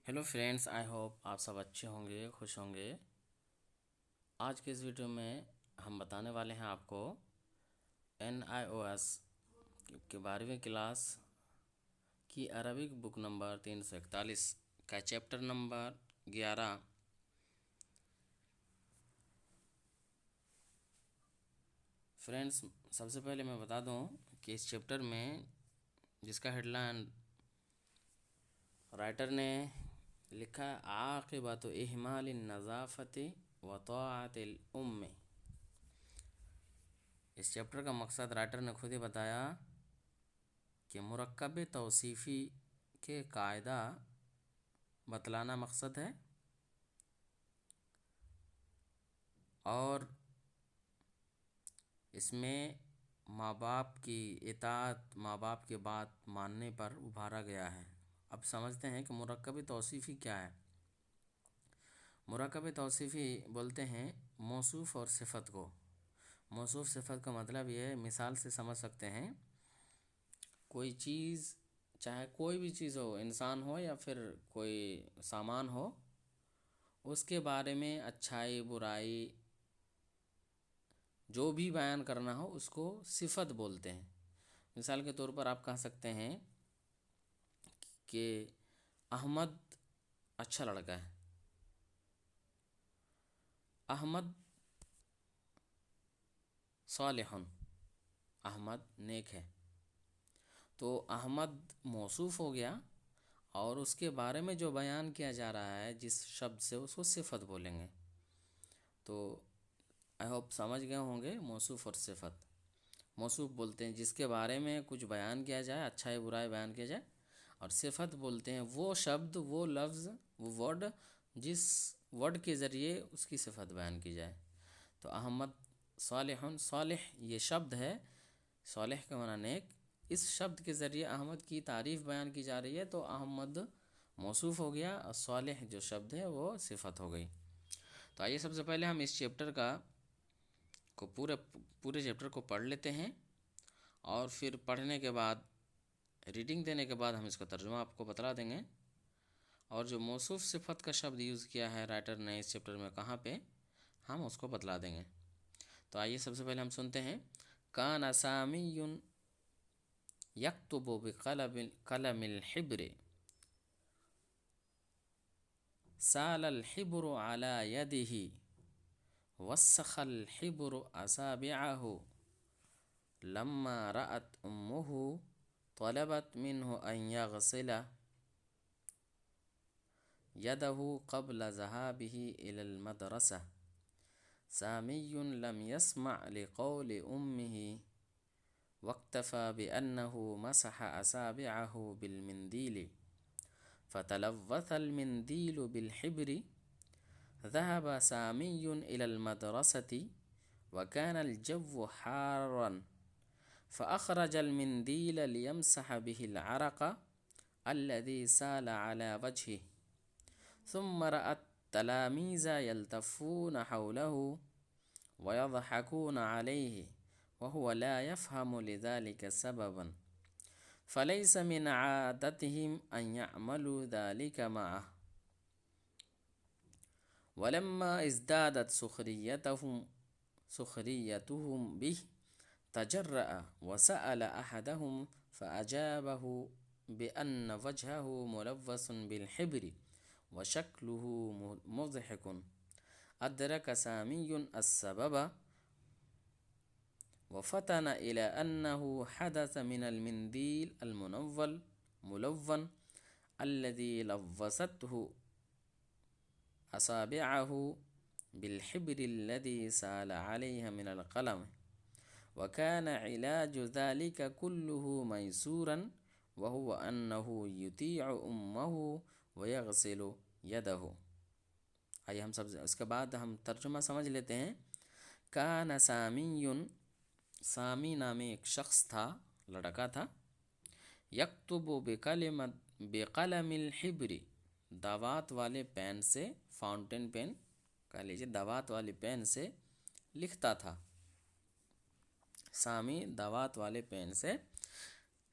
Hello friends, I hope آپ سب اچھے ہوں گے، خوش ہوں گے۔ آج کے اس ویڈیو میں ہم بتانے والے ہیں آپ کو NIOS کی 12ویں کلاس کی عربک بک نمبر 341 کا چیپٹر نمبر 11۔ فرینڈس، سب سے پہلے میں بتا دوں کہ اس چیپٹر میں جس کا ہیڈ لائن رائٹر نے لکھا ہے عاقبۃ اہمال النظافت و طاعت الام۔ اس چیپٹر کا مقصد رائٹر نے خود ہی بتایا کہ مرکب توصیفی کے قاعدہ بتلانا مقصد ہے، اور اس میں ماں باپ کی اطاعت، ماں باپ کی بات ماننے پر ابھارا گیا ہے۔ اب سمجھتے ہیں کہ مرکب توصیفی کیا ہے۔ مرکب توصیفی بولتے ہیں موصوف اور صفت کو۔ موصوف صفت کا مطلب یہ ہے، مثال سے سمجھ سکتے ہیں، کوئی چیز، چاہے کوئی بھی چیز ہو، انسان ہو یا پھر کوئی سامان ہو، اس کے بارے میں اچھائی برائی جو بھی بیان کرنا ہو اس کو صفت بولتے ہیں۔ مثال کے طور پر آپ کہہ سکتے ہیں کہ احمد اچھا لڑکا ہے، احمد صالح، احمد نیک ہے۔ تو احمد موصوف ہو گیا، اور اس کے بارے میں جو بیان کیا جا رہا ہے جس شبد سے، اس کو صفت بولیں گے۔ تو آئی ہوپ سمجھ گئے ہوں گے موصوف اور صفت۔ موصوف بولتے ہیں جس کے بارے میں کچھ بیان کیا جائے، اچھائی برائی بیان کیا جائے، اور صفت بولتے ہیں وہ شبد، وہ لفظ، وہ ورڈ جس ورڈ کے ذریعے اس کی صفت بیان کی جائے۔ تو احمد صالح، صالح یہ شبد ہے، صالح کا معنی نیک، اس شبد کے ذریعے احمد کی تعریف بیان کی جا رہی ہے، تو احمد موصوف ہو گیا، اور صالح جو شبد ہے وہ صفت ہو گئی۔ تو آئیے سب سے پہلے ہم اس چیپٹر کو پورے چیپٹر کو پڑھ لیتے ہیں، اور پھر پڑھنے کے بعد، ریڈنگ دینے کے بعد ہم اس کا ترجمہ آپ کو بتلا دیں گے، اور جو موصوف صفت کا شبد یوز کیا ہے رائٹر نے اس چیپٹر میں کہاں پہ، ہم اس کو بتلا دیں گے۔ تو آئیے سب سے پہلے ہم سنتے ہیں۔ کان سامی یکتب بقلم الحبر، سال الحبر على يده، وسخ الحبر أصابعه، لما رأت أمه طلبت منه أن يغسل يده قبل ذهابه إلى المدرسة. سامي لم يسمع لقول أمه، واكتفى بأنه مسح أصابعه بالمنديل، فتلوث المنديل بالحبر. ذهب سامي إلى المدرسة وكان الجو حارا، فأخرج المنديل ليمسح به العرق الذي سال على وجهه، ثم رأى التلاميذ يلتفون حوله ويضحكون عليه وهو لا يفهم لذلك سببا، فليس من عادتهم أن يعملوا ذلك معه. ولما ازدادت سخريتهم به، تجرأ وسأل أحدهم فأجابه بأن وجهه ملوث بالحبر وشكله مضحك. أدرك سامي السبب وفتن إلى أنه حدث من المنديل الملون الذي لوثته أصابعه بالحبر الذي سال عليها من القلم، وكان علاج ذلك كله ميسورا، وهو أنه يطيع أمه ويغسل يده۔ آئیے ہم سب اس کے بعد ہم ترجمہ سمجھ لیتے ہیں۔ کان سامی، سامی نامی ایک شخص تھا، لڑکا تھا، یکتب بقلم الحبر، دوات والے پین سے، فاؤنٹین پین کہہ لیجیے، دوات والی پین سے لکھتا تھا۔ سامی دوات والے پین سے،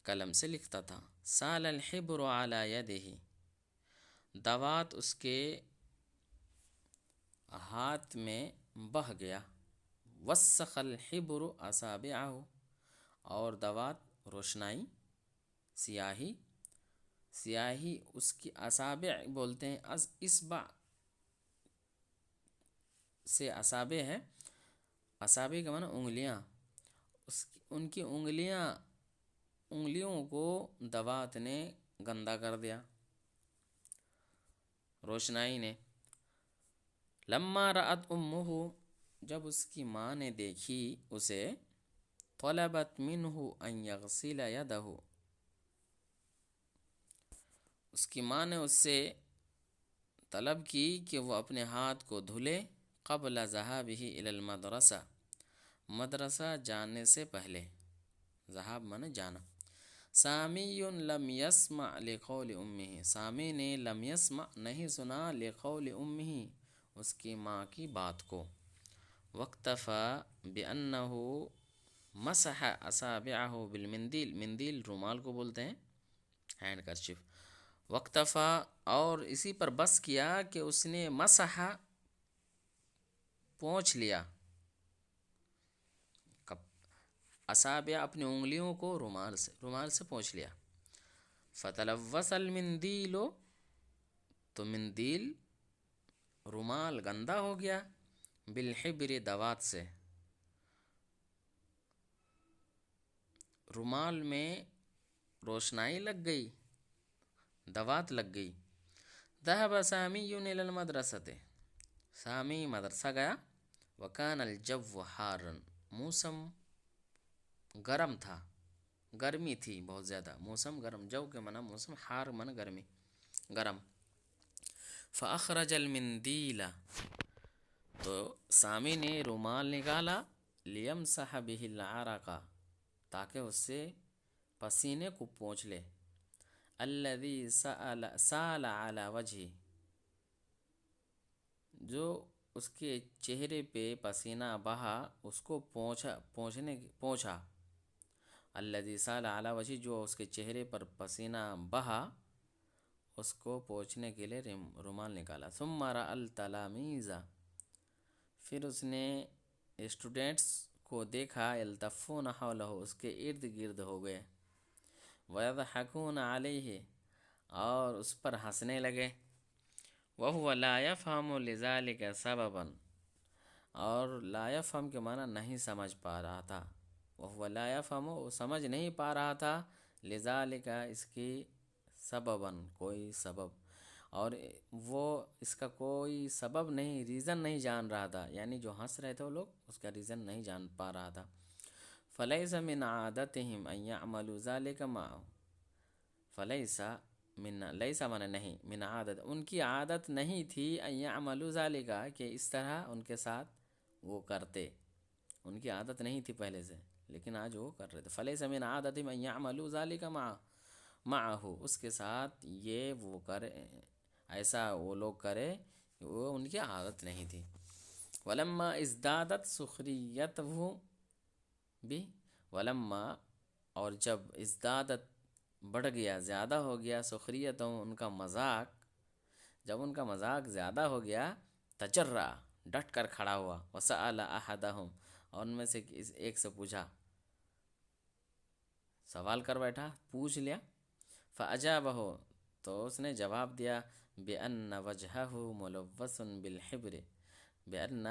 قلم سے لکھتا تھا۔ سال الحبر علی یدہ، دوات اس کے ہاتھ میں بہہ گیا. وسخ الحبر اصابعہ، اور دوات روشنائی، سیاہی، سیاہی اس کی اصابع بولتے ہیں. اصبع سے اصابع ہے، اصابع کا معنی انگلیاں، ان کی انگلیوں کو دوات نے گندا کر دیا، روشنائی نے. لما رأت امہ، جب اس کی ماں نے دیکھی اسے، طلبت منہ ان یغسل یدہ، اس کی ماں نے اس سے طلب کی کہ وہ اپنے ہاتھ کو دھلے، قبل ذہابہ الی المدرسہ، مدرسہ جانے سے پہلے. ذہاب مانے جانا. سامی لم یسمع لقول امہ، سامی نے لم یسمع نہیں سنا، لقول امہ اس کی ماں کی بات کو. واکتفى بأنہ مسح اصابعہ بالمندیل، مندیل رومال کو بولتے ہیں، ہینڈ کرچیف. واکتفى اور اسی پر بس کیا کہ اس نے مسح پونچھ لیا، اصابع اپنی انگلیوں کو رومال سے پونچھ لیا. فتلوث المندیل، تو مندیل رومال گندا ہو گیا، بالحبر دوات سے، رومال میں روشنائی لگ گئی، دوات لگ گئی. ذهب سامی الی المدرسۃ، سامی مدرسہ گیا. وکان الجو حارا، موسم گرم تھا، گرمی تھی بہت زیادہ. موسم گرم، جو کے معنی موسم، حار معنی گرمی، گرم. فاخرج المندیل، تو سامی نے رومال نکالا، لیمسح به العرق، تاکہ اس سے پسینے کو پونچھ لے. الذی سال علی وجہہ، جو اس کے چہرے پہ پسینہ بہا اس کو پونچھا. الذی سال علی وجہہ، جو اس کے چہرے پر پسینہ بہا اس کو پونچھنے کے لیے رومال نکالا. ثم رأى التلاميذ، پھر اس نے اسٹوڈنٹس کو دیکھا، یلتفون حولہ، اس کے ارد گرد ہو گئے. ویضحکون علیہ، اور اس پر ہنسنے لگے. وہو لا یفہم لذلک سببا، اور لا یفہم کے معنی نہیں سمجھ پا رہا تھا. وہو لا یفہم، وہ سمجھ نہیں پا رہا تھا، لذالک اس کی، سببا کوئی سبب، اور وہ اس کا کوئی سبب نہیں، ریزن نہیں جان رہا تھا. یعنی جو ہنس رہے تھے وہ لوگ، اس کا ریزن نہیں جان پا رہا تھا. فلیس من عادتہم ان یعملوا ذلک معه، فلیس من، لیس معنی نہیں، من عادت ان کی عادت نہیں تھی، ان یعملوا ذلک کہ اس طرح ان کے ساتھ وہ کرتے، ان کی عادت نہیں تھی پہلے سے، لیکن آج وہ کر رہے تھے. فلیس من عادتہم ان یعملوا ذلک معه، اس کے ساتھ یہ وہ کرے، ایسا وہ لوگ کرے، وہ ان کی عادت نہیں تھی. ولما ازدادت سخریتہ بھی، ولما اور جب ازدادت بڑھ گیا، زیادہ ہو گیا، سخریتہ ان کا مذاق، جب ان کا مذاق زیادہ ہو گیا، تجرأ ڈٹ کر کھڑا ہوا. وسأل احدہم، اور ان میں سے ایک سے پوچھا، سوال کر بیٹھا، پوچھ لیا. فاجابہ، تو اس نے جواب دیا، بأن وجہہ ملوث بالحبر، بأن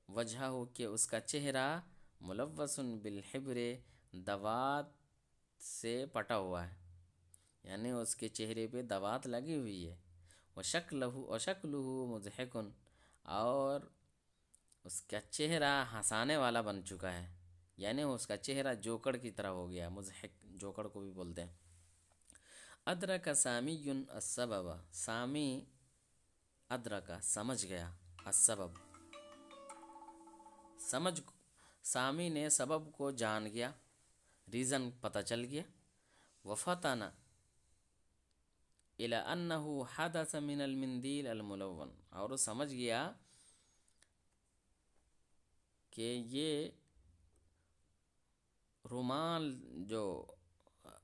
وجہہ کہ اس کا چہرہ، ملوث بالحبر دوات سے پٹا ہوا ہے، یعنی اس کے چہرے پہ دوات لگی ہوئی ہے. وشکلہ مضحک، اور اس کا چہرہ ہنسانے والا بن چکا ہے، یعنی اس کا چہرہ جوکڑ کی طرح ہو گیا. مضحک جوکڑ کو بھی بولتے ہیں. ادرک سامی السبب، سامی ادرک سمجھ گیا، السبب سامی نے سبب کو جان گیا، ریزن پتہ چل گیا. وفطن الی انہ حدث من المندیل الملون، اور وہ سمجھ گیا کہ یہ رومال، جو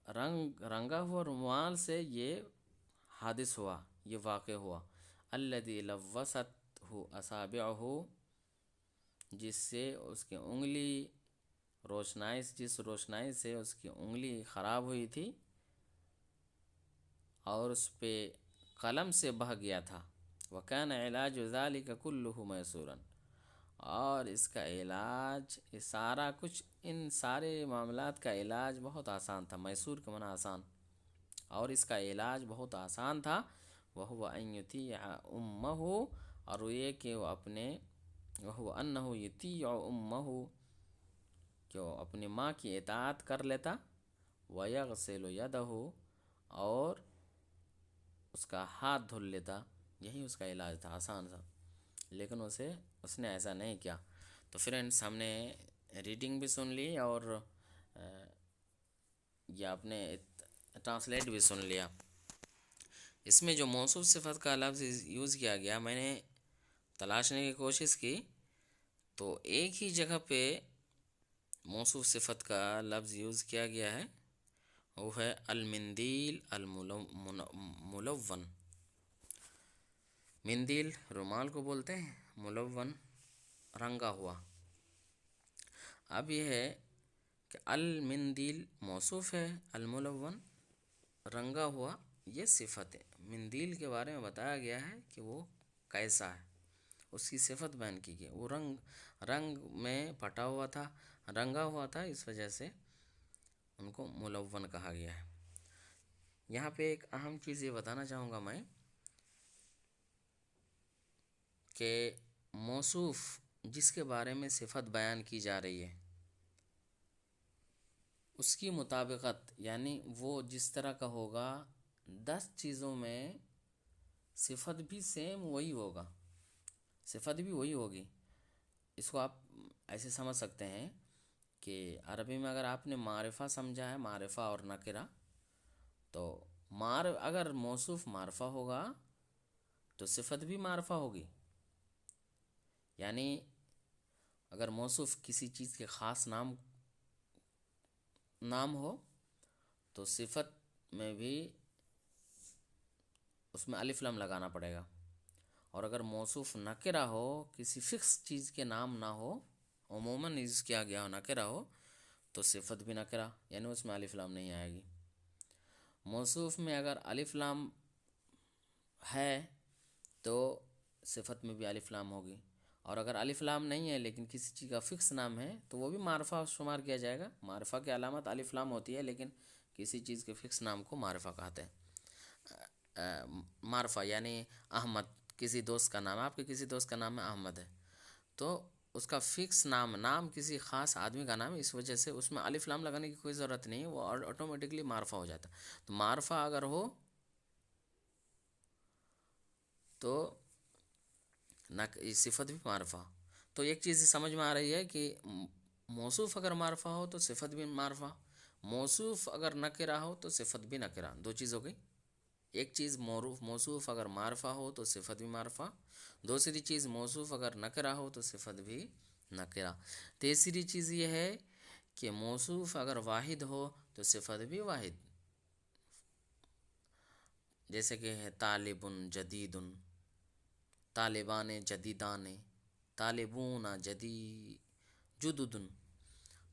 رنگا ہوا رومال سے یہ حادث ہوا، یہ واقع ہوا، الذی لوثت اصابعہ، جس سے اس کی انگلی جس روشنائی سے اس کی انگلی خراب ہوئی تھی اور اس پہ قلم سے بہہ گیا تھا، وَكَانَ عِلَاجُ ذَلِكَ كُلُّهُ مَيْسُورًا، اور اس کا علاج، یہ سارا کچھ، ان سارے معاملات کا علاج بہت آسان تھا، میسور کے معنی آسان، اور اس کا علاج بہت آسان تھا، وَهُوَ أَن يُطِيعَ أُمَّهُ، اور یہ کہ وہ اپنے، وَهُوَ أَنَّهُ يُطِيعُ أُمَّهُ، کہ وہ اپنی ماں کی اطاعت کر لیتا، وَيَغْسِلُ يَدَهُ، اور اس کا ہاتھ دھل لیتا، یہی اس کا علاج تھا، آسان تھا، لیکن اس نے ایسا نہیں کیا۔ تو فرینڈس، ہم نے ریڈنگ بھی سن لی اور یا آپ نے ٹرانسلیٹ بھی سن لیا۔ اس میں جو موصوف صفت کا لفظ یوز کیا گیا، میں نے تلاشنے کی کوشش کی تو ایک ہی جگہ پہ موصوف صفت کا لفظ یوز کیا گیا ہے، وہ ہے المندیل الملون۔ مندیل رومال کو بولتے ہیں، ملون رنگا ہوا۔ اب یہ ہے کہ المندیل موصوف ہے، الملون رنگا ہوا یہ صفت ہے۔ مندیل کے بارے میں بتایا گیا ہے کہ وہ کیسا ہے، اس کی صفت بیان کی گئی، وہ رنگ میں پٹا ہوا تھا، رنگا ہوا تھا، اس وجہ سے ان کو ملون کہا گیا ہے۔ یہاں پہ ایک اہم چیز یہ بتانا چاہوں گا میں کہ موصوف جس کے بارے میں صفت بیان کی جا رہی ہے، اس کی مطابقت، یعنی وہ جس طرح کا ہوگا 10 چیزوں میں صفت بھی سیم وہی ہوگا، صفت بھی وہی ہوگی۔ اس کو آپ ایسے سمجھ سکتے ہیں کہ عربی میں اگر آپ نے معرفہ سمجھا ہے، معرفہ اور نکرہ، تو اگر موصوف معرفہ ہوگا تو صفت بھی معرفہ ہوگی، یعنی اگر موصوف کسی چیز کے خاص نام ہو تو صفت میں بھی اس میں الف لام لگانا پڑے گا، اور اگر موصوف نکرہ ہو، کسی فکس چیز کے نام نہ ہو، عموماً یوز کیا گیا ہو، نکرہ ہو، تو صفت بھی نکرہ، یعنی اس میں الف لام نہیں آئے گی۔ موصوف میں اگر الف لام ہے تو صفت میں بھی الف لام ہوگی، اور اگر الف لام نہیں ہے لیکن کسی چیز کا فکس نام ہے تو وہ بھی معرفہ شمار کیا جائے گا۔ معرفہ کی علامت الف لام ہوتی ہے، لیکن کسی چیز کے فکس نام کو معرفہ کہتے ہیں۔ معرفہ یعنی احمد، کسی دوست کا نام، آپ کے کسی دوست کا نام ہے احمد ہے، تو اس کا فکس نام کسی خاص آدمی کا نام ہے، اس وجہ سے اس میں الف لام لگانے کی کوئی ضرورت نہیں ہے، وہ آٹومیٹکلی معرفہ ہو جاتا ہے۔ تو معرفہ اگر ہو تو صفت بھی معرفہ۔ تو ایک چیز سمجھ میں آ رہی ہے کہ موصوف اگر معرفہ ہو تو صفت بھی معرفہ، موصوف اگر نکرہ ہو تو صفت بھی نکرہ، دو چیز ہو گئی۔ ایک چیز موصوف اگر معرفہ ہو تو صفت بھی معرفہ، دوسری چیز موصوف اگر نکرہ ہو تو صفت بھی نکرہ، تیسری چیز یہ ہے کہ موصوف اگر واحد ہو تو صفت بھی واحد، جیسے کہ ہے طالب جدید، طالبان جدیدان، طالبون جدد،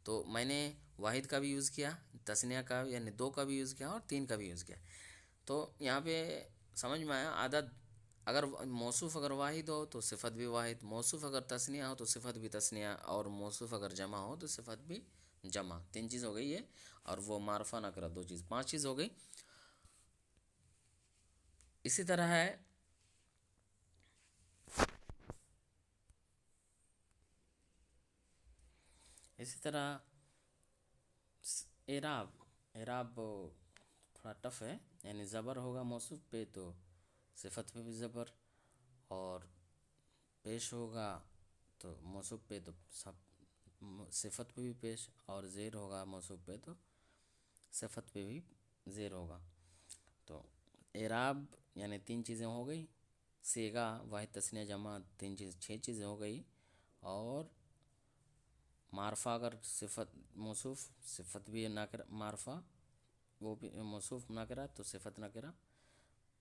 تو میں نے واحد کا بھی یوز کیا، تثنیہ کا یعنی 2 کا بھی یوز کیا، اور 3 کا بھی یوز کیا۔ تو یہاں پہ سمجھ میں آیا، عدد اگر موصوف اگر واحد ہو تو صفت بھی واحد، موصوف اگر تثنیہ ہو تو صفت بھی تثنیہ، اور موصوف اگر جمع ہو تو صفت بھی جمع، 3 چیز ہو گئی ہے، اور وہ معرفہ نکرہ 2 چیز، 5 چیز ہو گئی۔ اسی طرح ہے اعراب تھوڑا ٹف ہے، یعنی زبر ہوگا موصوف پہ تو صفت پہ بھی زبر، اور پیش ہوگا تو موصوف پہ تو صفت پہ بھی پیش، اور زیر ہوگا موصوف پہ تو صفت پہ بھی زیر ہوگا۔ تو اعراب یعنی 3 چیزیں ہو گئی، صیغہ، واحد تثنیہ جمع، 6 چیزیں ہو گئی، اور معرفہ اگر صفت موصوف، صفت بھی معرفہ، وہ بھی موصوف نکرہ تو صفت نکرہ،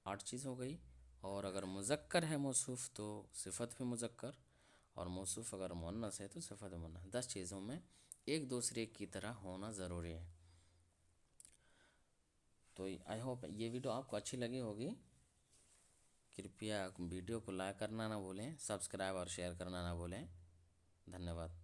8 چیز ہو گئی، اور اگر مذکر ہے موصوف تو صفت بھی مذکر، اور موصوف اگر مؤنث ہے تو صفت مؤنث، 10 چیزوں میں ایک دوسرے کی طرح ہونا ضروری ہے۔ تو آئی ہوپ یہ ویڈیو آپ کو اچھی لگی ہوگی۔ کرپیا ویڈیو کو لائک کرنا نہ بھولیں، سبسکرائب اور شیئر کرنا نہ بھولیں۔ دھنیہ واد۔